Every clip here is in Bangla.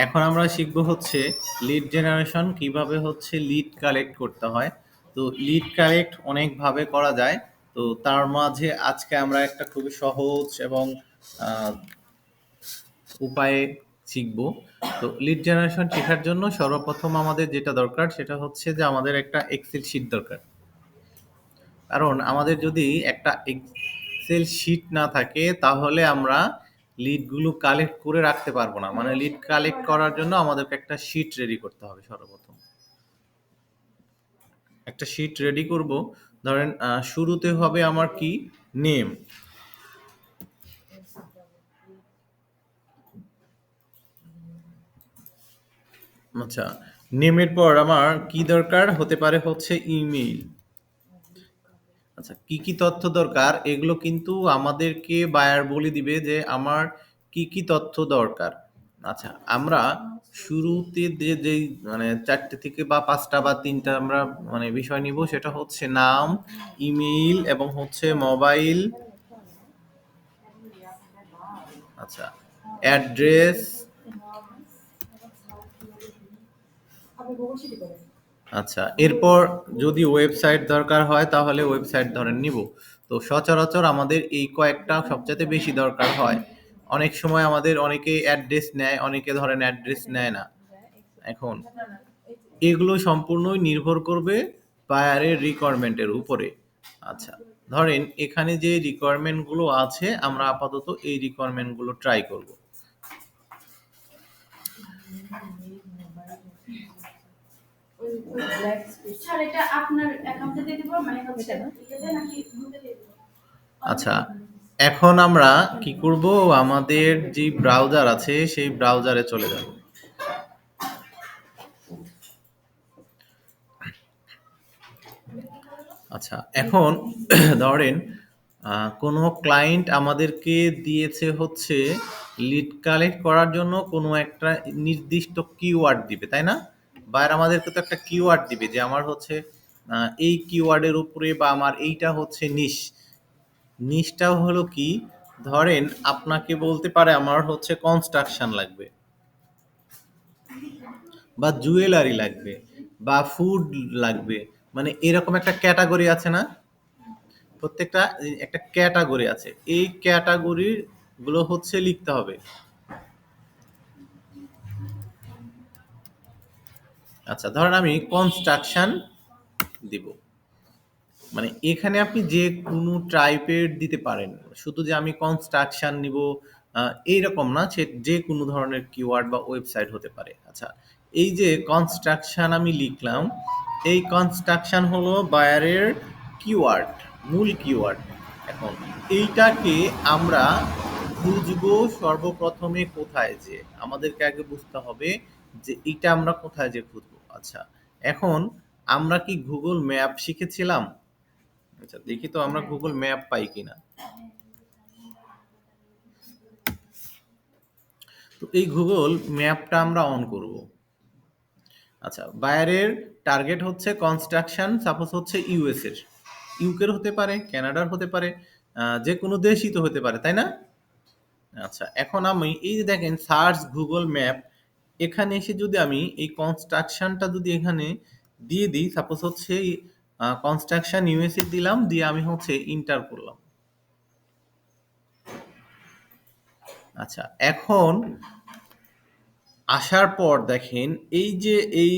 এখন আমরা শিখবো হচ্ছে লিড জেনারেশন কিভাবে হচ্ছে লিড কালেক্ট করতে হয়। তো লিড কালেক্ট অনেকভাবে করা যায়। তো তার মাঝে আজকে আমরা একটা খুবই সহজ এবং আহ, উপায়ে শিখবো। তো লিড জেনারেশন শেখার জন্য সর্বপ্রথম আমাদের যেটা দরকার সেটা হচ্ছে যে আমাদের একটা এক্সেল শিট দরকার। কারণ আমাদের যদি একটা এক্সেল শিট না থাকে তাহলে আমরা লিডগুলো কালেক্ট করে রাখতে পারবো না। মানে লিড কালেক্ট করার জন্য আমাদেরকে একটা শিট রেডি করতে হবে। সর্বপ্রথম একটা শিট রেডি করব। ধরেন শুরুতে হবে আমার কি নেম। আচ্ছা, নেমের পর আমার কি দরকার হতে পারে হচ্ছে ইমেইল। আচ্ছা, কি কি তথ্য দরকার এগুলো কিন্তু আমাদেরকে বায়ার বলে দিবে যে আমার কি কি তথ্য দরকার। আচ্ছা, আমরা শুরুতে যেই মানে ৪টে থেকে বা ৫টা বা ৩টা আমরা মানে বিষয় নিব সেটা হচ্ছে নাম, ইমেইল এবং হচ্ছে মোবাইল, আচ্ছা অ্যাড্রেস, আচ্ছা এরপর যদি ওয়েবসাইট দরকার হয় তাহলে ওয়েবসাইট ধরেন নিব। তো সচরাচর আমাদের এই কয়েকটা সবচাইতে বেশি দরকার হয়। অনেক সময় আমাদের অনেকে অ্যাড্রেস নেয়, অনেকে ধরেন অ্যাড্রেস নেয় না। এখন এগুলো সম্পূর্ণই নির্ভর করবে বায়ারের রিকোয়ারমেন্টের উপরে। আচ্ছা, ধরেন এখানে যে রিকোয়ারমেন্ট গুলো আছে আমরা আপাতত এই রিকোয়ারমেন্ট গুলো ট্রাই করব। আচ্ছা, এখন আমরা কি করব, আমাদের যে ব্রাউজার আছে সেই ব্রাউজারে চলে যাব। আচ্ছা, এখন ধরেন কোনো ক্লায়েন্ট আমাদেরকে দিয়েছে হচ্ছে লিড কালেক্ট করার জন্য কোনো একটা নির্দিষ্ট কিওয়ার্ড দিবে, তাই না? বায়ার আমাদেরকে তো একটা কিওয়ার্ড দিবে যে আমার হচ্ছে এই কিওয়ার্ডের উপরে বা আমার এইটা হচ্ছে নিশটাও হলো কি, ধরেন আপনাকে বলতে পারে আমার হচ্ছে কনস্ট্রাকশন লাগবে বা জুয়েলারি লাগবে বা ফুড লাগবে। মানে এরকম একটা ক্যাটাগরি আছে না? প্রত্যেকটা একটা ক্যাটাগরি আছে। এই ক্যাটাগরি গুলো হচ্ছে লিখতে হবে। আচ্ছা, ধরেন আমি কনস্ট্রাকশন দিব। মানে এখানে আপনি যে কোনো টাইপের দিতে পারেন। শুধু যে আমি কনস্ট্রাকশন নিব এইরকম না, সে যে কোনো ধরনের কিওয়ার্ড বা ওয়েবসাইট হতে পারে। আচ্ছা, এই যে কনস্ট্রাকশন আমি লিখলাম, এই কনস্ট্রাকশন হলো বায়ারের কিওয়ার্ড, মূল কিওয়ার্ড। এখন এইটাকে আমরা খুঁজবো সর্বপ্রথমে কোথায়, যে আমাদেরকে আগে বুঝতে হবে যে এইটা আমরা কোথায় যে খুঁজবো। আচ্ছা, এখন আমরা কি গুগল ম্যাপ শিখেছিলাম? আচ্ছা, দেখি তো আমরা গুগল ম্যাপ পাই কিনা। তো এই গুগল ম্যাপটা আমরা অন করব। আচ্ছা, বায়ারের টার্গেট হচ্ছে কনস্ট্রাকশন, সাপোজ হচ্ছে ইউএস এর, ইউকের হতে পারে, কানাডার হতে পারে, যে কোনো দেশই তো হতে পারে, তাই না? আচ্ছা, এখন আমি এই যে দেখেন সার্চ গুগল ম্যাপ, এখানে এসে যদি আমি এই কনস্ট্রাকশনটা যদি এখানে দিয়ে দিই, সাপোজ হচ্ছে কনস্ট্রাকশন ইউএসএ দিলাম, দিয়ে আমি হচ্ছে ইন্টার করলাম। আচ্ছা, এখন আসার পর দেখেন এই যে এই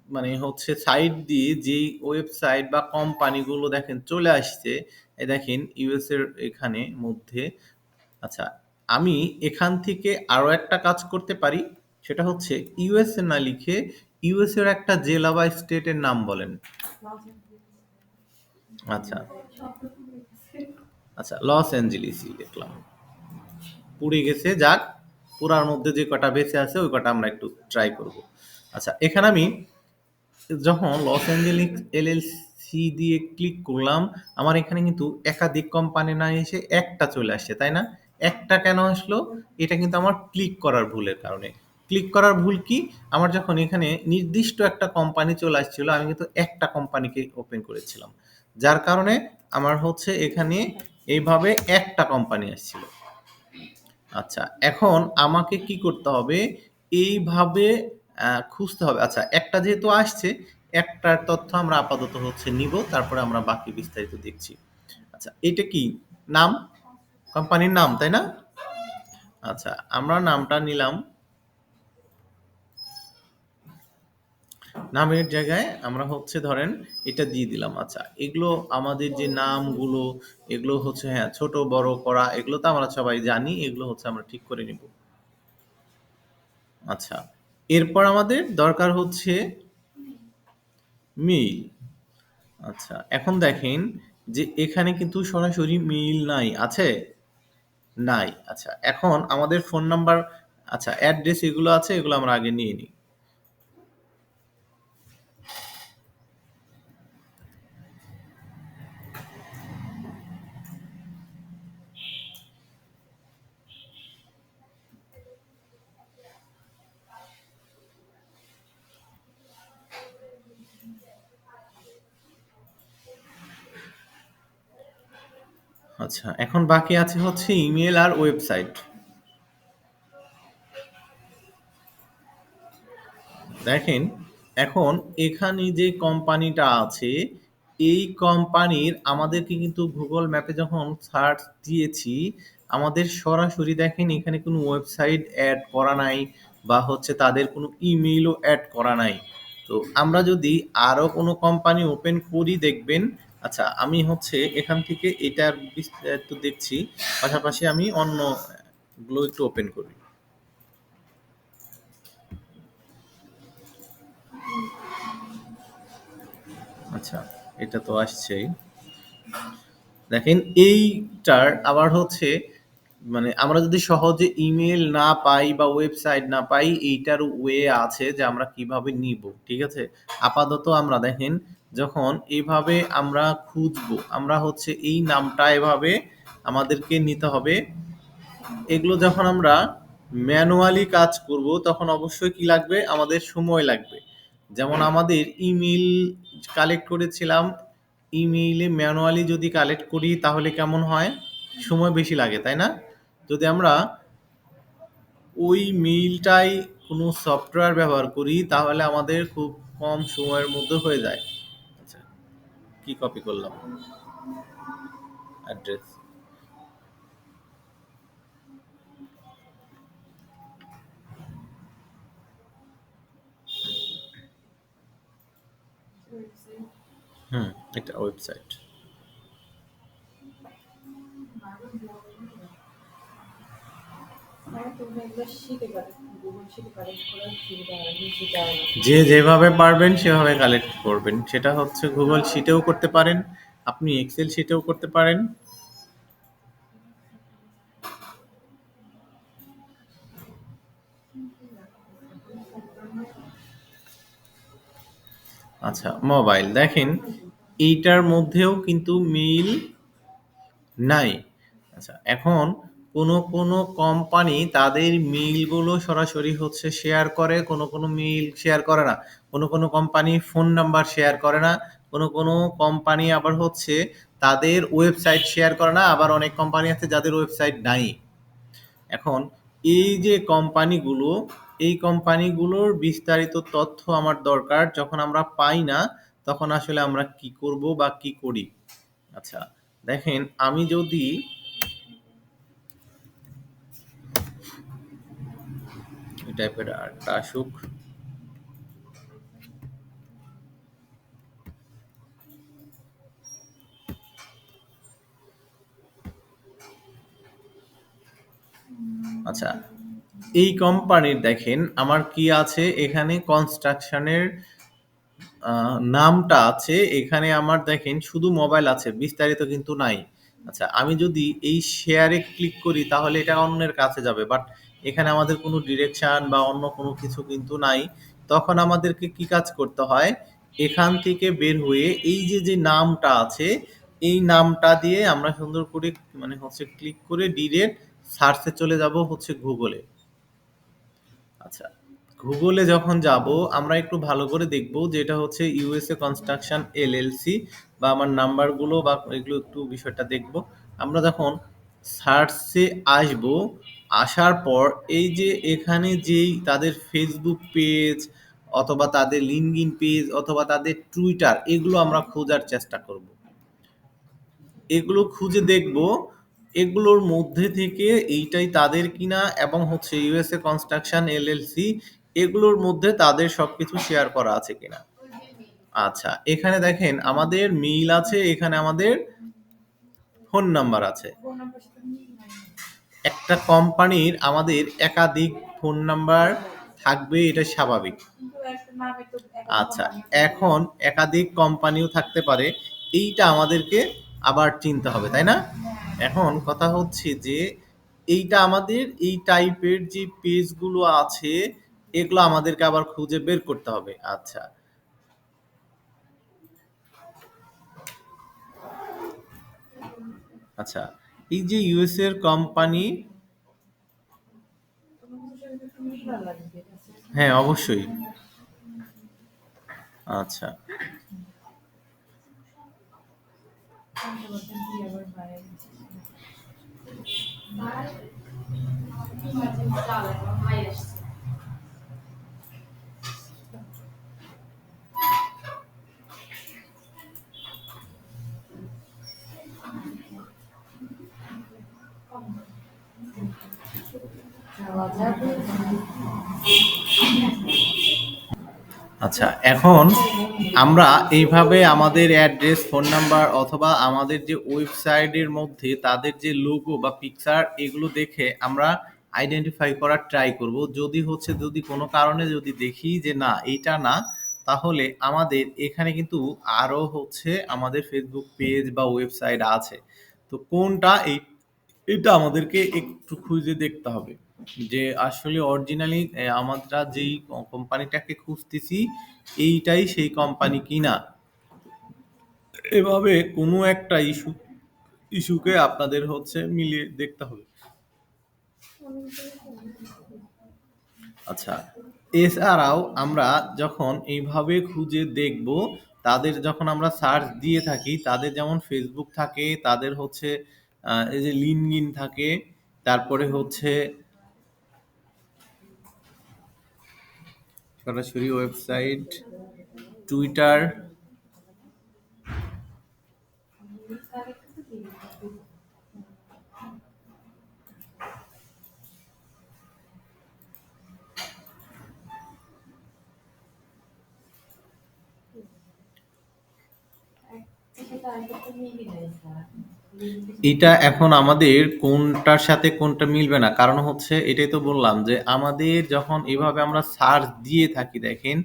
মানে হচ্ছে সাইট দিয়ে যেই ওয়েবসাইট বা কোম্পানিগুলো দেখেন চলে আসছে, এই দেখেন ইউএস এর এখানে মধ্যে। আচ্ছা, আমি এখান থেকে আরো একটা কাজ করতে পারি, সেটা হচ্ছে ইউএসএ না লিখে ইউএস এর একটা জেলা বা স্টেটের নাম বলেন। আচ্ছা, আচ্ছা লস অ্যাঞ্জেলিসই লিখলাম। পুড়ে গেছে, যাক, পুরার মধ্যে যে কটা বেঁচে আছে ওই কটা আমরা একটু ট্রাই করব। আচ্ছা, এখানে আমি যখন লস অ্যাঞ্জেলিস এলএলসি দিয়ে ক্লিক করলাম, আমার এখানে কিন্তু একাধিক কোম্পানি না এসে একটা চলে আসছে, তাই না? একটা কেন আসলো? এটা কিন্তু আমার ক্লিক করার ভুলের কারণে। ক্লিক করার ভুল কি, আমার যখন এখানে নির্দিষ্ট একটা কোম্পানি চলে আসছিল আমি কিন্তু একটা কোম্পানিকে ওপেন করেছিলাম, যার কারণে আমার হচ্ছে এখানে এইভাবে একটা কোম্পানি আসছিল। আচ্ছা, এখন আমাকে কি করতে হবে, এইভাবে খুঁজতে হবে। আচ্ছা, একটা যেহেতু আসছে, একটার তথ্য আমরা আপাতত হচ্ছে নিব, তারপরে আমরা বাকি বিস্তারিত দেখছি। আচ্ছা, এটা কি নাম? কোম্পানির নাম, তাই না? আচ্ছা, আমরা নামটা নিলাম। নামের জায়গায় আমরা হচ্ছে ধরেন এটা দিয়ে দিলাম। আচ্ছা, এগুলো আমাদের যে নামগুলো, এগুলো হচ্ছে হ্যাঁ, ছোট বড় করা, এগুলো তো আমরা সবাই জানি। এগুলো হচ্ছে আমরা ঠিক করে নিব। আচ্ছা, এরপর আমাদের দরকার হচ্ছে মেইল। আচ্ছা, এখন দেখেন যে এখানে কিন্তু সরাসরি মেইল নাই, আছে? নাই। আচ্ছা, এখন আমাদের ফোন নাম্বার, আচ্ছা অ্যাড্রেস এগুলো আছে, এগুলো আমরা আগে নিয়ে নিই। আচ্ছা, এখন বাকি আছে হচ্ছে ইমেল আর ওয়েবসাইট। দেখেন, এখন এখানে যে কোম্পানিটা আছে, এই কোম্পানির আমাদেরকে কিন্তু গুগল ম্যাপে যখন সার্চ দিয়েছি, আমাদের সরাসরি দেখেন এখানে কোনো ওয়েবসাইট অ্যাড করা নাই, বা হচ্ছে তাদের কোনো ইমেইলও অ্যাড করা নাই। তো আমরা যদি আরো কোনো কোম্পানি ওপেন করি দেখবেন। আচ্ছা, আমি হচ্ছে এখান থেকে এটার বিস্তারিত দেখছি, পাশাপাশি আমি অন্য গুলো একটু ওপেন করি। আচ্ছা, এটা তো আসছেই। দেখেন এইটার আবার হচ্ছে, মানে আমরা যদি সহজে ইমেল না পাই বা ওয়েবসাইট না পাই, এইটার ওয়ে আছে যে আমরা কিভাবে নিব, ঠিক আছে? আপাতত আমরা দেখেন, যখন এইভাবে আমরা খুঁজবো, আমরা হচ্ছে এই নামটা এভাবে আমাদেরকে নিতে হবে। এগুলো যখন আমরা ম্যানুয়ালি কাজ করব, তখন অবশ্যই কি লাগবে, আমাদের সময় লাগবে। যেমন আমাদের ইমেল কালেক্ট করেছিলাম, ইমেইলে ম্যানুয়ালি যদি কালেক্ট করি তাহলে কেমন হয়, সময় বেশি লাগে, তাই না? যদি আমরা ওই মেইলটাই কোনো সফটওয়্যার ব্যবহার করি, তাহলে আমাদের খুব কম সময়ের মধ্যে হয়ে যায়। আচ্ছা, কি কপি করলাম অ্যাড্রেস। হুম, এটা ওয়েবসাইট। যে যেভাবে পারবেন সেভাবে কালেক্ট করবেন, সেটা হচ্ছে গুগল শিটেও করতে পারেন, আপনি এক্সেল শিটেও করতে পারেন। আচ্ছা, মোবাইল দেখেন, এইটার মধ্যেও কিন্তু মেইল নাই। আচ্ছা, এখন কোনো কোম্পানি তাদের মেইলগুলো সরাসরি হচ্ছে শেয়ার করে, কোনো মেইল শেয়ার করে না। কোনো কোম্পানি ফোন নাম্বার শেয়ার করে না। কোনো কোম্পানি আবার হচ্ছে তাদের ওয়েবসাইট শেয়ার করে না। আবার অনেক কোম্পানি আছে যাদের ওয়েবসাইট নাই। এখন এই যে কোম্পানিগুলো, এই কোম্পানিগুলোর বিস্তারিত তথ্য আমার দরকার। যখন আমরা পাই না, তখন আসলে আমরা কি করব বা কি করি? আচ্ছা, দেখেন আমি যদি এই টাইপের আরেকটা আসুক। আচ্ছা, এই কোম্পানির দেখেন আমার কি আছে, এখানে কনস্ট্রাকশনের নামটা আছে, এখানে আমার দেখেন শুধু মোবাইল আছে, বিস্তারিত কিন্তু নাই। আচ্ছা, আমি যদি এই শেয়ারে ক্লিক করি তাহলে এটা অন্যের কাছে যাবে, বাট এখানে আমাদের কোনো ডিরেকশন বা অন্য কোনো কিছু কিন্তু নাই। তখন আমাদেরকে কি কাজ করতে হয়, এখান থেকে বের হয়ে এই যে নামটা আছে, এই নামটা দিয়ে আমরা সুন্দর করে মানে হচ্ছে ক্লিক করে ডিরেক্ট সার্চে চলে যাব হচ্ছে গুগলে। আচ্ছা, গুগলে যখন যাব, আমরা একটু ভালো করে দেখব যে এটা হচ্ছে ইউএসএ কনস্ট্রাকশন এলএলসি, বা আমার নাম্বারগুলো বা এগুলো একটু বিষয়টা দেখব। আমরা যখন সার্চে আসব, আসার পর এই যে এখানে যেই তাদের ফেসবুক পেজ অথবা তাদের লিঙ্কডইন পেজ অথবা তাদের টুইটার এগুলো আমরা খোঁজার চেষ্টা করব। এগুলো খুঁজে দেখব এগুলোর মধ্যে থেকে এইটাই তাদের কিনা এবং হচ্ছে ইউএসএ কনস্ট্রাকশন এলএলসি এগুলোর মধ্যে তাদের সবকিছু শেয়ার করা আছে কিনা। আচ্ছা, এখানে দেখেন আমাদের মেইল আছে, এখানে আমাদের ফোন নাম্বার আছে। একটা কোম্পানির আমাদের একাধিক ফোন নাম্বার থাকবে, এটা স্বাভাবিক। আচ্ছা, এখন একাধিক কোম্পানিও থাকতে পারে, এইটা আমাদেরকে আবার চিনতে হবে, তাই না? এখন কথা হচ্ছে যে এইটা আমাদের এই টাইপের যে পেজগুলো আছে এগুলো আমাদেরকে আবার খুঁজে বের করতে হবে। আচ্ছা, আচ্ছা, এই যে ইউএসএ এর কোম্পানি, হ্যাঁ অবশ্যই। আচ্ছা, আচ্ছা, এখন আমরা এইভাবে আমাদের অ্যাড্রেস, ফোন নাম্বার অথবা আমাদের যে ওয়েবসাইটের মধ্যে তাদের যে লোগো বা পিকচার এগুলো দেখে আমরা আইডেন্টিফাই করার ট্রাই করব। যদি কোনো কারণে যদি দেখি যে না এইটা না, তাহলে আমাদের এখানে কিন্তু আরো হচ্ছে আমাদের ফেসবুক পেজ বা ওয়েবসাইট আছে। তো কোনটা এটা আমাদেরকে একটু খুঁজে দেখতে হবে যে আসলে অরিজিনালি আমরা যেই কোম্পানিটাকে খুঁজতেছি এইটাই সেই কোম্পানি কিনা। এভাবে কোনো একটা ইস্যুকে আপনাদের হচ্ছে মিলিয়ে দেখতে হবে। আচ্ছা, এছাড়াও আমরা যখন এইভাবে খুঁজে দেখব, তাদের যখন আমরা সার্চ দিয়ে থাকি, তাদের যেমন ফেসবুক থাকে, তাদের হচ্ছে এই যে লিঙ্কডইন থাকে, তারপরে হচ্ছে সরাসরি ওয়েবসাইট, টুইটার, এটা এখন আমাদের কোনটার সাথে কোনটা মিলবে না, কারণ হচ্ছে এটাই তো বললাম যে আমাদের যখন এভাবে আমরা সার্চ দিয়ে থাকি, দেখেন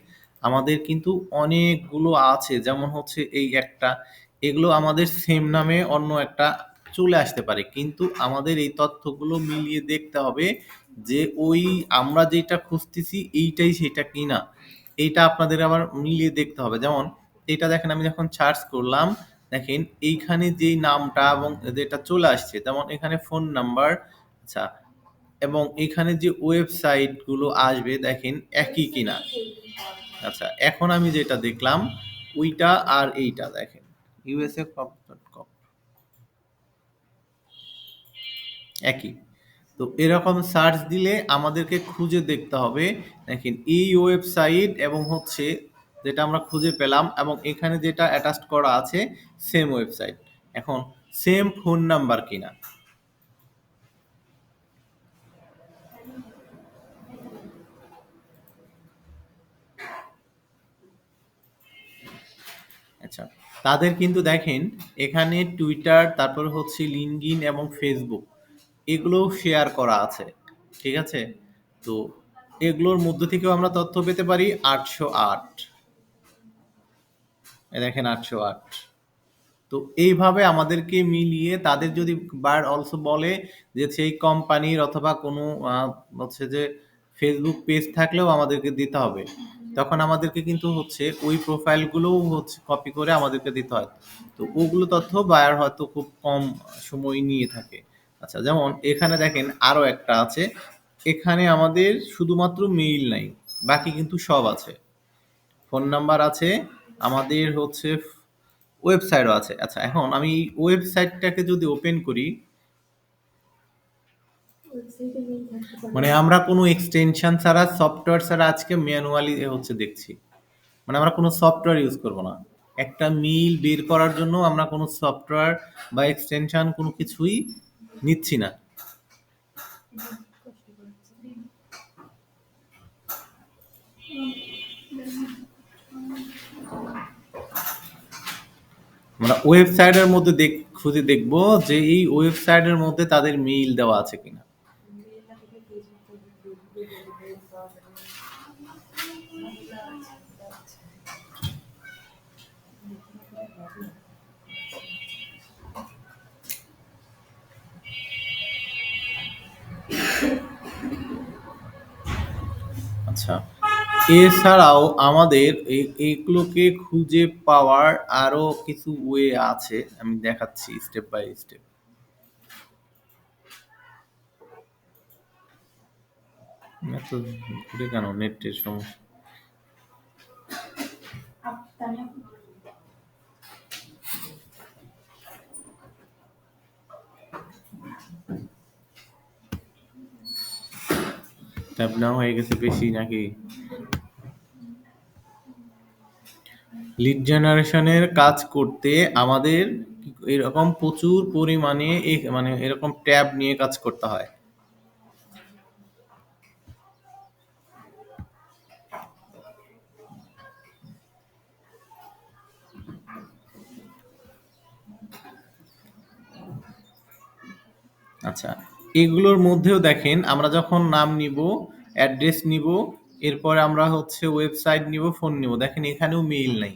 আমাদের কিন্তু অনেকগুলো আছে, যেমন হচ্ছে এই একটা, এগুলো আমাদের সেম নামে অন্য একটা চলে আসতে পারে, কিন্তু আমাদের এই তথ্যগুলো মিলিয়ে দেখতে হবে যে ওই আমরা যেটা খুঁজতেছি এইটাই সেটা কিনা। এইটা আপনাদের আবার মিলিয়ে দেখতে হবে। যেমন এটা দেখেন, আমি যখন সার্চ করলাম, দেখেন এইখানে যেই নামটা এবং যেটা চলে আসছে, যেমন এখানে ফোন নাম্বার, আচ্ছা, এবং এখানে যে ওয়েবসাইট গুলো আসবে দেখেন একই কিনা। আচ্ছা, এখন আমি যেটা দেখলাম ওইটা আর এইটা দেখেন ইউএসএ কপ একই। তো এরকম সার্চ দিলে আমাদেরকে খুঁজে দেখতে হবে, দেখেন এই ওয়েবসাইট এবং হচ্ছে যেটা আমরা খুঁজে পেলাম এবং এখানে যেটা অ্যাটাচড করা আছে সেম ওয়েবসাইট, এখন সেম ফোন নাম্বার কিনা। আচ্ছা, তাদের কিন্তু দেখেন এখানে টুইটার, তারপর হচ্ছে লিঙ্কডইন এবং ফেসবুক এগুলোও শেয়ার করা আছে, ঠিক আছে? তো এগুলোর মধ্যে থেকেও আমরা তথ্য পেতে পারি 808, দেখেন 808। তো এইভাবে আমাদেরকে মিলিয়ে তাদের যদি বার অলসো বলে যে সেই কোম্পানির অথবা কোনো হচ্ছে যে ফেসবুক পেজ থাকলেও আমাদেরকে দিতে হবে, তখন আমাদেরকে কিন্তু হচ্ছে ওই প্রোফাইলগুলোও হচ্ছে কপি করে আমাদেরকে দিতে হয়। তো ওগুলো তথ্য বায়ার হয়তো খুব কম সময় নিয়ে থাকে। আচ্ছা, যেমন এখানে দেখেন আরো একটা আছে, এখানে আমাদের শুধুমাত্র মেইল নাই, বাকি কিন্তু সব আছে, ফোন নাম্বার আছে, আমাদের হচ্ছে ওয়েবসাইটও আছে। আচ্ছা, এখন আমি এই ওয়েবসাইটটাকে যদি ওপেন করি, মানে আমরা কোনো এক্সটেনশন ছাড়া সফটওয়্যার ছাড়া আজকে ম্যানুয়ালি হচ্ছে দেখছি। মানে আমরা কোনো সফটওয়্যার ইউজ করব না। একটা মিল বের করার জন্য আমরা কোনো সফটওয়্যার বা এক্সটেনশন কোনো কিছুই নিচ্ছি না। আমরা ওয়েবসাইটের মধ্যে খুঁজে দেখব যে এই ওয়েবসাইটের মধ্যে তাদের মেইল দেওয়া আছে কিনা। আচ্ছা, এছাড়াও আমাদের এগুলোকে খুঁজে পাওয়ার আরো কিছু ওয়ে আছে, আমি দেখাচ্ছি স্টেপ বাই স্টেপ। এত ঘুরে কেন নেটের সমস্যা? ট্যাব নেওয়া হয়ে গেছে বেশি নাকি? লিড জেনারেশনের কাজ করতে আমাদের এরকম প্রচুর পরিমাণে মানে এরকম ট্যাব নিয়ে কাজ করতে হয়। আচ্ছা, এগুলোর মধ্যেও দেখেন আমরা যখন নাম নিব, অ্যাড্রেস নিব, এরপরে আমরা হচ্ছে ওয়েবসাইট নিব, ফোন নিব, দেখেন এখানেও মেইল নাই।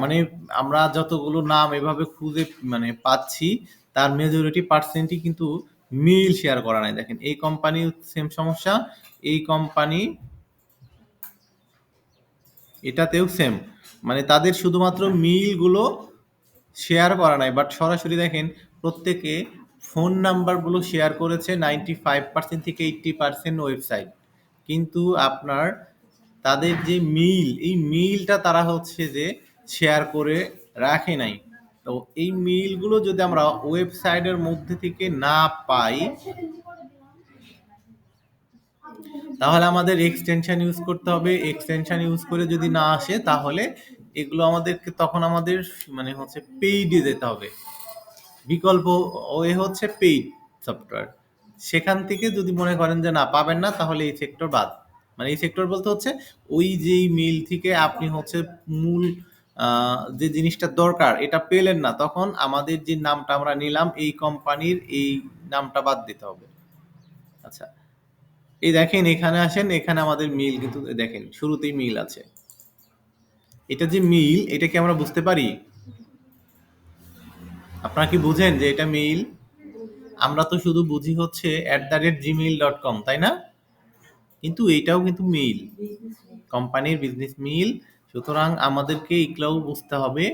মানে আমরা যতগুলো নাম এভাবে খুঁজে মানে পাচ্ছি তার মেজরিটি পার্সেন্টই কিন্তু মেইল শেয়ার করা নাই। দেখেন এই কোম্পানি সেম সমস্যা, এই কোম্পানি এটাতেও সেম। মানে তাদের শুধুমাত্র মেইলগুলো শেয়ার করা নাই, বাট সরাসরি দেখেন প্রত্যেকে ফোন নাম্বারগুলো শেয়ার করেছে 95% থেকে 80% ওয়েবসাইট। কিন্তু আপনার তাদের যে মেইল, এই মেইলটা তারা হচ্ছে যে শেয়ার করে রাখে নাই। তো এই মেইলগুলো যদি আমরা ওয়েবসাইটের মধ্যে থেকে না পাই, তাহলে আমাদের এক্সটেনশন ইউজ করতে হবে। এক্সটেনশন ইউজ করে যদি না আসে তাহলে এগুলো আমাদেরকে তখন আমাদের মানে হচ্ছে পেইডে যেতে হবে। বিকল্প ওয়ে হচ্ছে পেইড সফটওয়্যার। সেখান থেকে যদি মনে করেন যে না পাবেন না, তাহলে এই সেক্টর বাদ। মানে এই সেক্টর বলতে হচ্ছে ওই যেই মেইল থেকে আপনি হচ্ছে মূল যে জিনিসটা দরকার এটা পেলেন না, তখন আমাদের যে নামটা আমরা নিলাম এই কোম্পানির এই নামটা বাদ দিতে হবে। আচ্ছা, এই দেখেন এখানে আসেন, এখানে আমাদের মেইল কিন্তু দেখেন শুরুতেই মেইল আছে। এটা যে মেইল, এটা কি আমরা বুঝতে পারি? আপনারা কি বুঝেন যে এটা মেইল? আমরা তো শুধু বুঝি হচ্ছে @gmail.com, তাই না? কিন্তু এইটাও কিন্তু মেইল, কোম্পানির বিজনেস মেইল। সুতরাং আমাদেরকে এগুলাও বুঝতে হবে।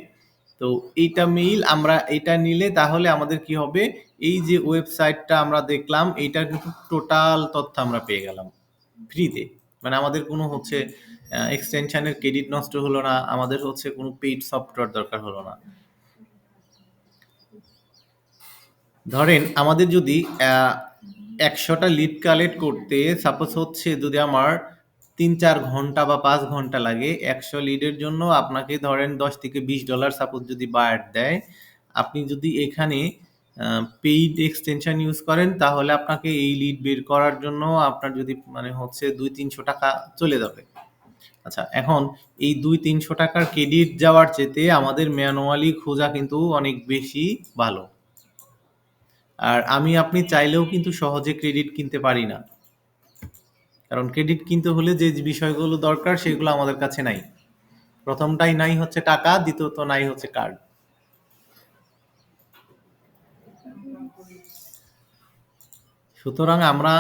তো এইটা মেইল, আমরা এটা নিলে তাহলে আমাদের কি হবে, এই যে ওয়েবসাইটটা আমরা দেখলাম এইটার কিন্তু টোটাল তথ্য আমরা পেয়ে গেলাম ফ্রিতে। মানে আমাদের কোনো হচ্ছে এক্সটেনশনের ক্রেডিট নষ্ট হলো না, আমাদের হচ্ছে কোনো পেইড সফটওয়্যার দরকার হলো না। ধরেন আমাদের যদি 100টা লিড কালেক্ট করতে সাপোজ হচ্ছে যদি আমার 3-4 ঘন্টা বা 5 ঘন্টা লাগে, 100 লিডের জন্য আপনাকে ধরেন $10 থেকে $20 সাপোজ যদি বায়ার দেয়, আপনি যদি এখানে পেইড এক্সটেনশন ইউজ করেন তাহলে আপনাকে এই লিড বের করার জন্য আপনার যদি মানে হচ্ছে 200-300 টাকা চলে যাবে। আচ্ছা, এখন এই 200-300 টাকার ক্রেডিট যাওয়ার চেতে আমাদের ম্যানুয়ালি খোঁজা কিন্তু অনেক বেশি ভালো। আর আমি আপনি চাইলেও কিন্তু সহজে ক্রেডিট কিনতে পারি না, কারণ ক্রেডিট কিনতে হলে যে বিষয়গুলো দরকার সেগুলো আমাদের কাছে নাই। প্রথমটাই নাই হচ্ছে টাকা, দ্বিতীয়ত নাই হচ্ছে কার্ড। সুতরাং আমরা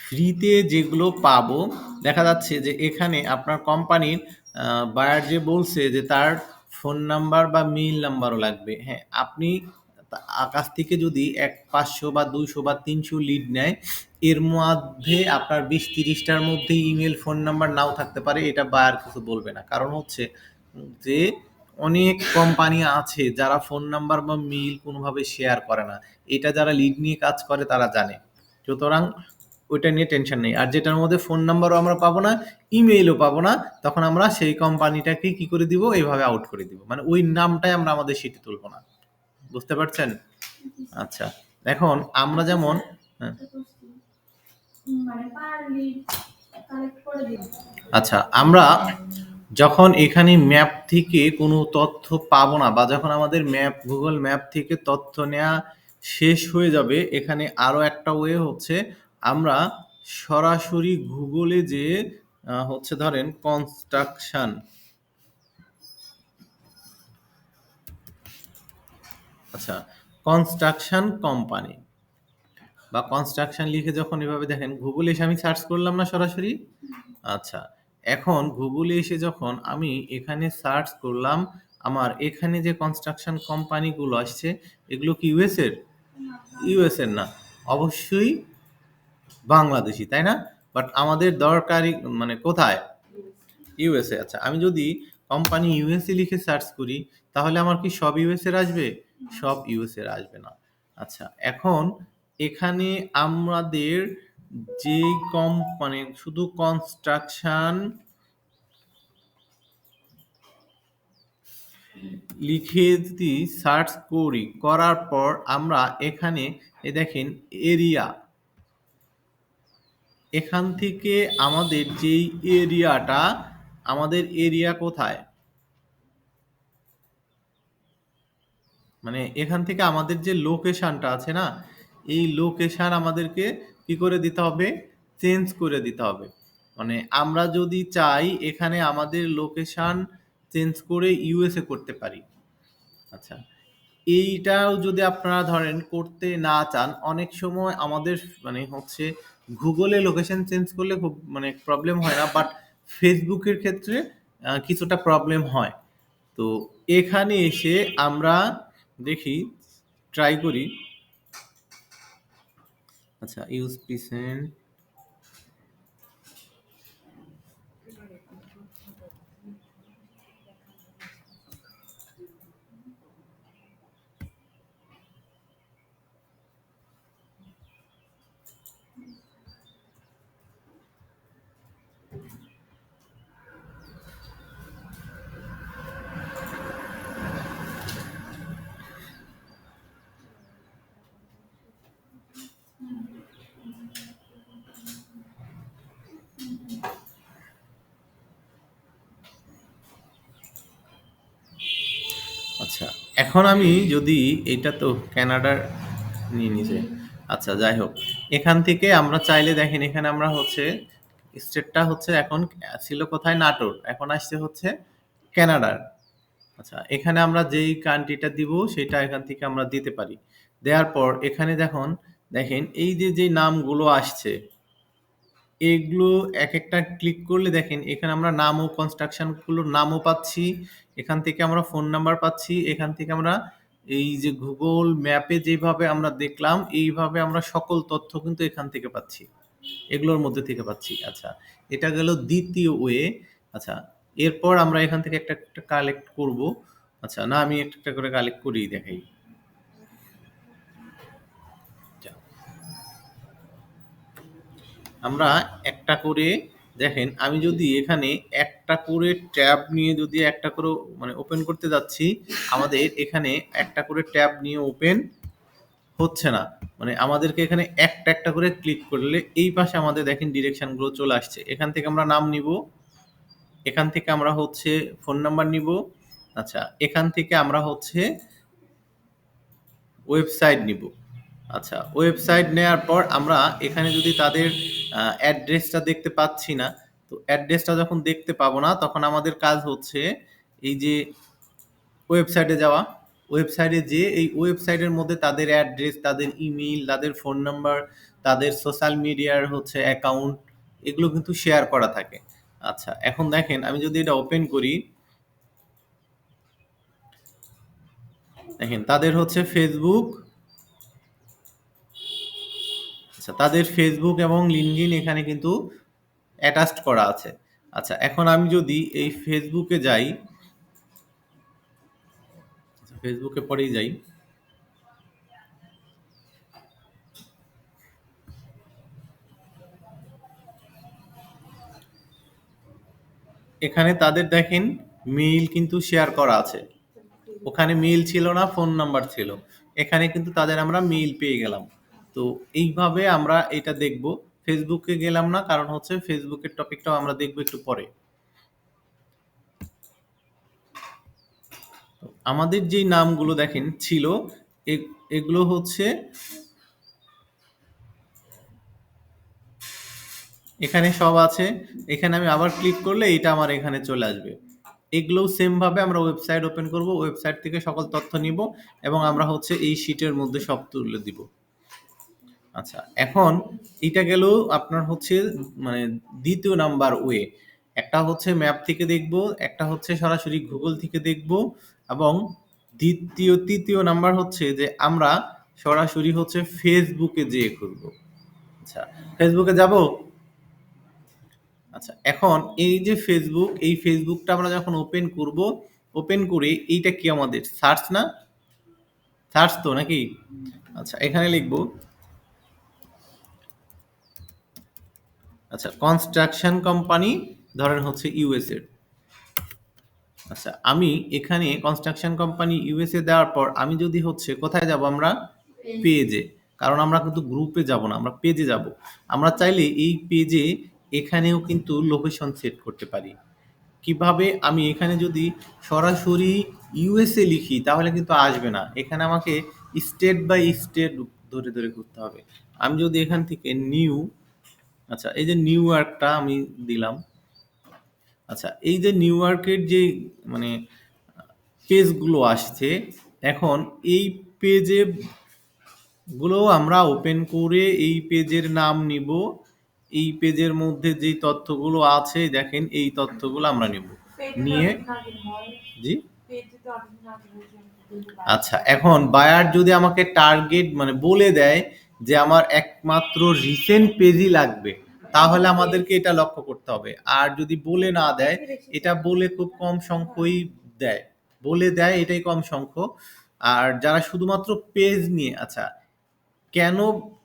ফ্রিতে যেগুলো পাবো, দেখা যাচ্ছে যে এখানে আপনার কোম্পানির বায়ার যে বলছে যে তার ফোন নাম্বার বা মেইল নাম্বারও লাগবে। হ্যাঁ, আপনি কাছ থেকে যদি 500 বা 200 বা 300 লিড নেয়, এর মধ্যে আপনার 20-30টার মধ্যে ইমেল ফোন নাম্বার নাও থাকতে পারে, এটা বায়ার কিছু বলবে না। কারণ হচ্ছে যে অনেক কোম্পানি আছে যারা ফোন নাম্বার বা মেইল কোনোভাবে শেয়ার করে না। এটা যারা লিড নিয়ে কাজ করে তারা জানে। সুতরাং ওইটা নিয়ে টেনশন নেই। আর যেটার মধ্যে ফোন নাম্বারও আমরা পাবো না, ইমেইলও পাবো না, তখন আমরা সেই কোম্পানিটাকে কি করে দিব, এইভাবে আউট করে দিব, মানে ওই নামটাই আমরা আমাদের শিটে তুলবো না। বুঝতে পারছেন? আচ্ছা, এখন আমরা যেমন হ্যাঁ, আচ্ছা, আমরা যখন এখানে ম্যাপ থেকে কোনো তথ্য পাবো না, বা যখন আমাদের গুগল ম্যাপ থেকে তথ্য নেওয়া শেষ হয়ে যাবে, এখানে আরো একটা ওয়ে হচ্ছে আমরা সরাসরি গুগলে যে হচ্ছে ধরেন কনস্ট্রাকশন, আচ্ছা, কনস্ট্রাকশন কোম্পানি বা কনস্ট্রাকশন লিখে যখন এভাবে দেখেন গুগলে এসে আমি সার্চ করলাম না সরাসরি। আচ্ছা, এখন গুগলে এসে যখন আমি এখানে সার্চ করলাম, আমার এখানে যে কনস্ট্রাকশন কোম্পানিগুলো আসছে, এগুলো কি ইউএস এর? ইউএস এর না, অবশ্যই বাংলাদেশি, তাই না? বাট আমাদের দরকারি মানে কোথায়? ইউএসএ। আচ্ছা, আমি যদি কোম্পানি ইউএসএ লিখে সার্চ করি, তাহলে আমার কি সব ইউএসএ এর আসবে? সব ইউএসএ এর আসবে না। আচ্ছা, এখন এখানে আমাদের যেই মানে শুধু কনস্ট্রাকশন লিখে যদি সার্চ করি, করার পর আমরা এখানে দেখেন এরিয়া, এখান থেকে আমাদের যেই এরিয়াটা, আমাদের এরিয়া কোথায়, মানে এখান থেকে আমাদের যে লোকেশনটা আছে না, এই লোকেশন আমাদেরকে কি করে দিতে হবে, চেঞ্জ করে দিতে হবে। মানে আমরা যদি চাই এখানে আমাদের লোকেশন চেঞ্জ করে ইউএসএ করতে পারি। আচ্ছা, এইটাও যদি আপনারা ধরেন করতে না চান, অনেক সময় আমাদের মানে হচ্ছে গুগলে লোকেশন চেঞ্জ করলে খুব মানে প্রবলেম হয় না, বাট ফেসবুকের ক্ষেত্রে কিছুটা প্রবলেম হয়। তো এখানে এসে আমরা দেখি, ট্রাই করি। আচ্ছা, ইউজ পিসেন্ট, আচ্ছা, এখন আমি যদি এটা তো কানাডার নিয়ে নিছে, আচ্ছা যাই হোক, এখান থেকে আমরা চাইলে দেখেন এখানে আমরা হচ্ছে স্টেটটা হচ্ছে এখন ছিল কোথায়, নাটোর, এখন আসছে হচ্ছে কানাডার। আচ্ছা, এখানে আমরা যেই কান্ট্রিটা দিব সেটা এখান থেকে আমরা দিতে পারি। দেওয়ার পর এখানে দেখেন এই যে যে নামগুলো আসছে, এগুলো একেকটা ক্লিক করলে দেখেন এখানে আমরা নাম ও কনস্ট্রাকশন গুলোর নামও পাচ্ছি, এখান থেকে আমরা ফোন নাম্বার পাচ্ছি, এখান থেকে আমরা এই যে গুগল ম্যাপে যেভাবে আমরা দেখলাম এইভাবে আমরা সকল তথ্য কিন্তু এখান থেকে পাচ্ছি, এগুলোর মধ্যে থেকে পাচ্ছি। আচ্ছা, এটা গেল দ্বিতীয় ওয়ে। আচ্ছা, এরপর আমরা এখান থেকে একটা একটা কালেক্ট করব। আচ্ছা, না আমি একটা একটা করে কালেক্ট করেই দেখাই। আচ্ছা, আমরা একটা করে দেখেন, আমি যদি এখানে একটা করে ট্যাব নিয়ে যদি একটা করে মানে ওপেন করতে যাচ্ছি, আমাদের এখানে একটা করে ট্যাব নিয়ে ওপেন হচ্ছে না। মানে আমাদেরকে এখানে একটা একটা করে ক্লিক করলে এই পাশে আমাদের দেখেন ডিরেকশন গুলো চলে আসছে, এখান থেকে আমরা নাম নিব, এখান থেকে আমরা হচ্ছে ফোন নাম্বার নিব। আচ্ছা, এখান থেকে আমরা হচ্ছে ওয়েবসাইট নিব। আচ্ছা, ওয়েবসাইট নেওয়ার পর আমরা এখানে যদি তাদের অ্যাড্রেসটা দেখতে পাচ্ছি না, তো অ্যাড্রেসটা যখন দেখতে পাবো না, তখন আমাদের কাজ হচ্ছে এই যে ওয়েবসাইটে যাওয়া, ওয়েবসাইটে যেয়ে এই ওয়েবসাইটের মধ্যে তাদের অ্যাড্রেস, তাদের ইমেইল, তাদের ফোন নাম্বার, তাদের সোশ্যাল মিডিয়ার হচ্ছে অ্যাকাউন্ট, এগুলো কিন্তু শেয়ার করা থাকে। আচ্ছা, এখন দেখেন আমি যদি এটা ওপেন করি, দেখেন তাদের হচ্ছে ফেসবুক, আচ্ছা তাদের ফেসবুক এবং লিঙ্কডইন এখানে কিন্তু অ্যাটাচড করা আছে। আচ্ছা, এখন আমি যদি এই ফেসবুকে যাই, আচ্ছা, ফেসবুকে পরেই যাই। এখানে তাদের দেখেন মেইল কিন্তু শেয়ার করা আছে। ওখানে মেইল ছিল না, ফোন নাম্বার ছিল। এখানে কিন্তু তাদের আমরা মেইল পেয়ে গেলাম। তো এইভাবে আমরা এটা দেখব। ফেসবুকে গেলাম না, কারণ হচ্ছে ফেসবুকের টপিকটাও আমরা দেখব একটু পরে। আমাদের যেই নামগুলো দেখেন ছিল, এগুলো হচ্ছে এখানে সব আছে। এখানে আমি আবার ক্লিক করলে এটা আমার এখানে চলে আসবে। এগুলোও সেম ভাবে আমরা ওয়েবসাইট ওপেন করব, ওয়েবসাইট থেকে সকল তথ্য নিব এবং আমরা হচ্ছে এই শিটের মধ্যে সব তুলে দিব। আচ্ছা, এখন এটা গেল আপনার হচ্ছে মানে দ্বিতীয় নাম্বার ওয়ে। একটা হচ্ছে ম্যাপ থেকে দেখব, একটা হচ্ছে সরাসরি গুগল থেকে দেখব, এবং তৃতীয় নাম্বার হচ্ছে যে আমরা সরাসরি হচ্ছে ফেসবুকে যেয়ে করব। আচ্ছা, ফেসবুকে যাব। আচ্ছা, এখন এই যে ফেসবুক, এই ফেসবুকটা আমরা যখন ওপেন করব, ওপেন করে এইটা কি আমাদের সার্চ না? সার্চ তো নাকি? আচ্ছা, এখানে লিখব, আচ্ছা, কনস্ট্রাকশন কোম্পানি, ধরেন হচ্ছে ইউএস এর। আচ্ছা, আমি এখানে কনস্ট্রাকশন কোম্পানি ইউএসএ দেওয়ার পর আমি যদি হচ্ছে কোথায় যাব আমরা? পেজে। কারণ আমরা কিন্তু গ্রুপে যাব না, আমরা পেজে যাব। আমরা চাইলে এই পেজে এখানেও কিন্তু লোকেশন সেট করতে পারি। কিভাবে? আমি এখানে যদি সরাসরি ইউএসএ লিখি তাহলে কিন্তু আসবে না। এখানে আমাকে স্টেট বাই স্টেট ধরে ধরে করতে হবে। আমি যদি এখান থেকে নিউ, আচ্ছা, এই যে নিউ ইয়র্কটা আমি দিলাম। আচ্ছা, এই যে নিউ ইয়র্কের যে মানে পেজগুলো আসছে, এখন এই পেজে গুলো আমরা ওপেন করে এই পেজের নাম নিব। এই পেজের মধ্যে যেই তথ্যগুলো আছে দেখেন, এই তথ্যগুলো আমরা নিব, নিয়ে জি। আচ্ছা, এখন বায়ার যদি আমাকে টার্গেট মানে বলে দেয় যে আমার একমাত্র রিসেন্ট পেজই লাগবে, তাহলে আমাদেরকে এটা লক্ষ্য করতে হবে। আর যদি বলে না দেয়, এটা বলে খুব কম সংখ্যকই দেয়, বলে দেয় এটাই কম সংখ্যক। আর যারা শুধুমাত্র পেজ নিয়ে, আচ্ছা, কেন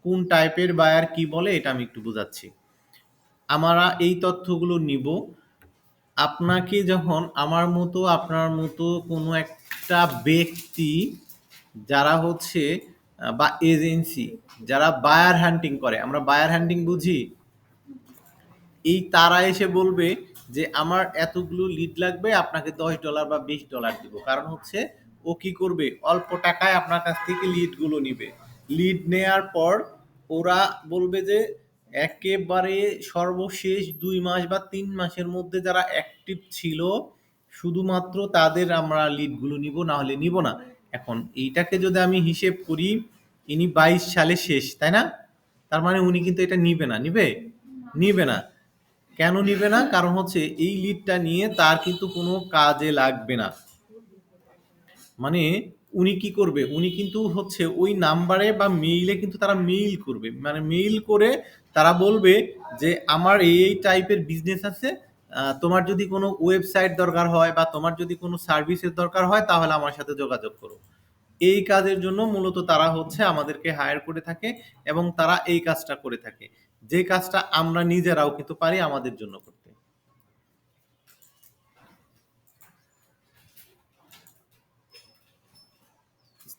কোন টাইপের বায়ার কি বলে এটা আমি একটু বোঝাচ্ছি। আমরা এই তথ্যগুলো নিব। আপনাকে যখন আমার মতো আপনার মতো কোনো একটা ব্যক্তি যারা হচ্ছে বা এজেন্সি যারা বায়ার হান্টিং করে, আমরা বায়ার হান্টিং বুঝি, এই তারা এসে বলবে যে আমার এতগুলো লিড লাগবে, আপনাকে $10 বা $20 দিব। কারণ হচ্ছে ও কি করবে, অল্প টাকায় আপনার কাছ থেকে লিডগুলো নিবে। লিড নেয়ার পর ওরা বলবে যে একেবারে সর্বশেষ 2 মাস বা 3 মাসের মধ্যে যারা অ্যাক্টিভ ছিল শুধুমাত্র তাদের আমরা লিডগুলো নিব, না হলে নিব না। এখন এইটাকে যদি আমি হিসেব করি, ইনি 22 সালে শেষ, তাই না? তার মানে উনি কিন্তু এটা নিবে না, নিবে? নিবে না। কেন নিবে না? কারণ হচ্ছে এই লিডটা নিয়ে তার কিন্তু কোনো কাজে লাগবে না। মানে উনি কি করবে? উনি কিন্তু হচ্ছে ওই নাম্বারে বা মেইলে কিন্তু তারা মেইল করবে। মানে মেইল করে তারা বলবে যে আমার এই টাইপের বিজনেস আছে। তোমার যদি কোনো ওয়েবসাইট দরকার হয় বা তোমার যদি কোনো সার্ভিসের দরকার হয় তাহলে আমার সাথে যোগাযোগ করো। এই কাজের জন্য মূলত তারা হচ্ছে আমাদেরকে হায়ার করে থাকে এবং তারা এই কাজটা করে থাকে। যে কাজটা আমরা নিজেরাও কিন্তু পারি আমাদের জন্য করতে।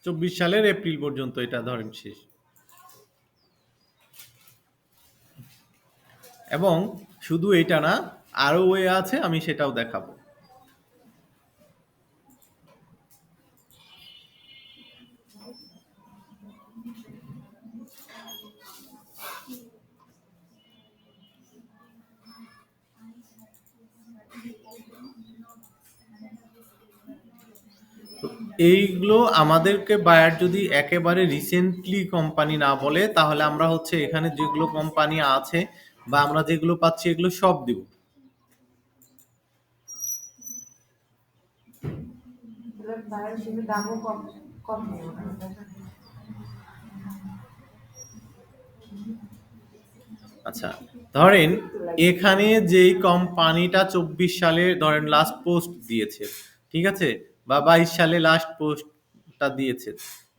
24 সালের এপ্রিল পর্যন্ত এটা ধরেন শেষ। এবং শুধু এটা না, আরো ওয়ে আছে, আমি সেটাও দেখাবো। তো এইগুলো আমাদেরকে বায়ার যদি একেবারে রিসেন্টলি কোম্পানি না বলে তাহলে আমরা হচ্ছে এখানে যেগুলো কোম্পানি আছে বা আমরা যেগুলো পাচ্ছি এগুলো সব দিব। আচ্ছা, ধরেন এখানে যেই কোম্পানিটা 24 সালে ধরেন লাস্ট পোস্ট দিয়েছে, ঠিক আছে, বা 22 সালে লাস্ট পোস্টটা দিয়েছে।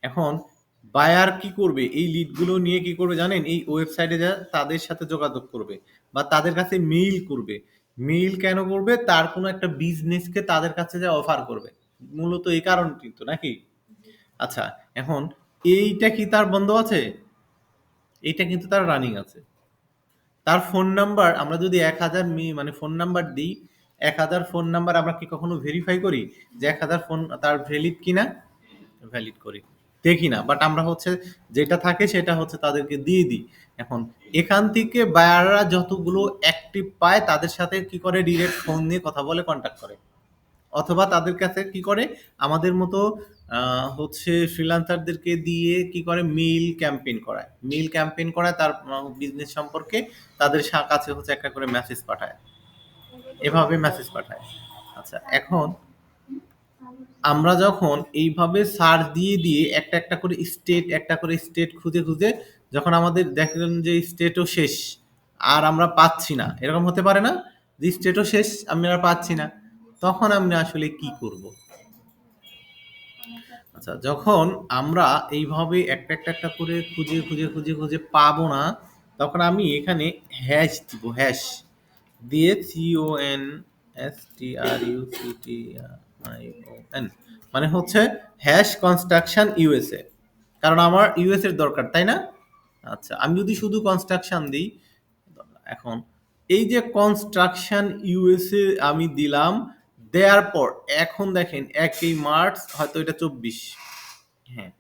এখন বায়ার কি করবে, এই লিডগুলো নিয়ে কি করবে জানেন? এই ওয়েবসাইটে যা তাদের সাথে যোগাযোগ করবে বা তাদের কাছে মেইল করবে। মেইল কেন করবে? তার কোনো একটা বিজনেসকে তাদের কাছে যা অফার করবে। মূলত এই কারণটি তো নাকি? আচ্ছা, এখন এইটা কি তার বন্ধ আছে? এইটা কিন্তু তার রানিং আছে। তার ফোন নাম্বার আমরা যদি ১,০০০ মানে ফোন নাম্বার দিই, ১,০০০ ফোন নাম্বার আমরা কি কখনো ভেরিফাই করি যে ১,০০০ ফোন তার ভ্যালিড কিনা? ভ্যালিড করি। দেখি না। বাট আমরা হচ্ছে যেটা থাকে সেটা হচ্ছে তাদেরকে দিয়ে দিই। এখন এখান থেকে বায়াররা যতগুলো অ্যাক্টিভ পায় তাদের সাথে কি করে ডিরেক্ট ফোন দিয়ে কথা বলে কন্ট্যাক্ট করে। অথবা তাদের কাছে কি করে আমাদের মতো হচ্ছে ফ্রিল্যান্সারদেরকে দিয়ে কি করে মেইল ক্যাম্পেইন করায়। মেইল ক্যাম্পেইন করায় তার বিজনেস সম্পর্কে তাদের কাছে হচ্ছে একটা করে মেসেজ পাঠায়। এভাবে মেসেজ পাঠায়। আচ্ছা, এখন আমরা যখন এইভাবে সার্চ দিয়ে একটা করে স্টেট খুঁজে যখন আমাদের দেখলেন যে স্টেটও শেষ আর আমরা পাচ্ছি না, এরকম হতে পারে না যে স্টেটও শেষ আমি আর পাচ্ছি না, তখন আমরা আসলে কি করব? আচ্ছা, যখন আমরা এইভাবে একটা করে খুঁজে পাবো না, তখন আমি এখানে হ্যাশ দিব। হ্যাশ দিয়ে CONSTRUCTION মানে হচ্ছে হ্যাশ কনস্ট্রাকশন ইউএসএ, কারণ আমার ইউএস এর দরকার, তাই না? আচ্ছা, আমি যদি শুধু কনস্ট্রাকশন দিই, এখন এই যে কনস্ট্রাকশন ইউএসএ আমি দিলাম, দেওয়ার পর এখন দেখেন 1 মার্চ হয়তো এটা 24, হ্যাঁ,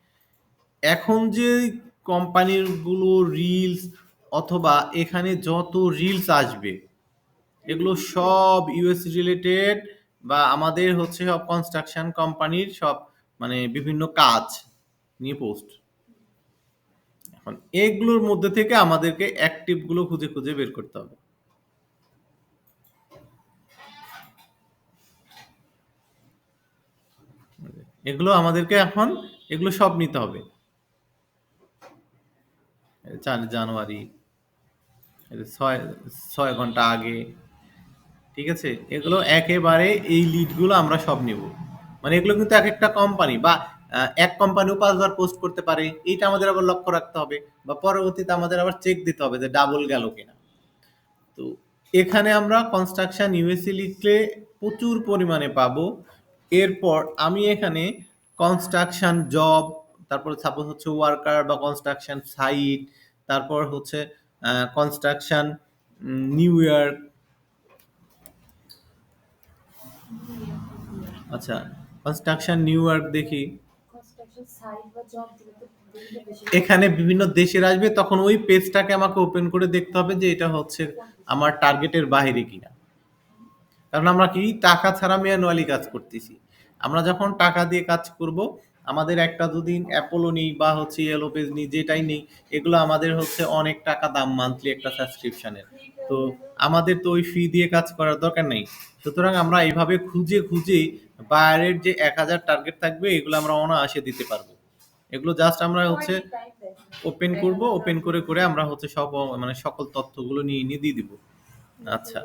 এখন যে কোম্পানির গুলো রিলস অথবা এখানে যত রিলস আসবে এগুলো সব ইউএস রিলেটেড বা আমাদের হচ্ছে সব কনস্ট্রাকশন কোম্পানির সব মানে বিভিন্ন কাজ নিয়ে পোস্ট। এখন এগুলোর মধ্যে থেকে আমাদেরকে অ্যাক্টিভ গুলো খুঁজে বের করতে হবে। এগুলো আমাদেরকে এখন এগুলো সব নিতে হবে। জানুয়ারি, 6 ঘন্টা আগে, ঠিক আছে? এগুলো একেবারে এই লিডগুলো আমরা সব নিব। মানে এগুলো কিন্তু একেকটা কোম্পানি বা এক কোম্পানিও ৫ বার পোস্ট করতে পারে। এইটা আমাদের আবার লক্ষ্য রাখতে হবে বা পরবর্তীতে আমাদের আবার চেক দিতে হবে যে ডাবল গেল কিনা। তো এখানে আমরা কনস্ট্রাকশন ইউএসএ লিখলে প্রচুর পরিমাণে পাবো। এরপর আমি এখানে কনস্ট্রাকশন জব, তারপর সাপোজ হচ্ছে ওয়ার্কার বা কনস্ট্রাকশন সাইট, তারপর হচ্ছে কনস্ট্রাকশন নিউ ইয়র্ক। আচ্ছা, কনস্ট্রাকশন নিউ ইয়র্ক দেখি, এখানে বিভিন্ন দেশের আসবে, তখন ওই পেজটাকে আমাকে ওপেন করে দেখতে হবে যে এটা হচ্ছে আমার টার্গেটের বাইরে কিনা। কারণ আমরা কি টাকা ছাড়া ম্যানুয়ালি কাজ করতেছি। আমরা যখন টাকা দিয়ে কাজ করব, আমাদের একটা যদি অ্যাপোলো নিই বা হচ্ছে ইয়েলো পেজ নিই, যেটাই নেই, এগুলো আমাদের হচ্ছে অনেক টাকা দাম মান্থলি একটা সাবস্ক্রিপশনের। তো আমাদের তো ওই ফি দিয়ে কাজ করার দরকার নেই। সুতরাং আমরা এইভাবে খুঁজে বায়ারের যে ১,০০০ টার্গেট থাকবে এগুলো আমরা অনায়াসে দিতে পারবো। এগুলো জাস্ট আমরা হচ্ছে ওপেন করে আমরা হচ্ছে সব মানে সকল তথ্যগুলো নিয়ে দিয়ে দিব। আচ্ছা,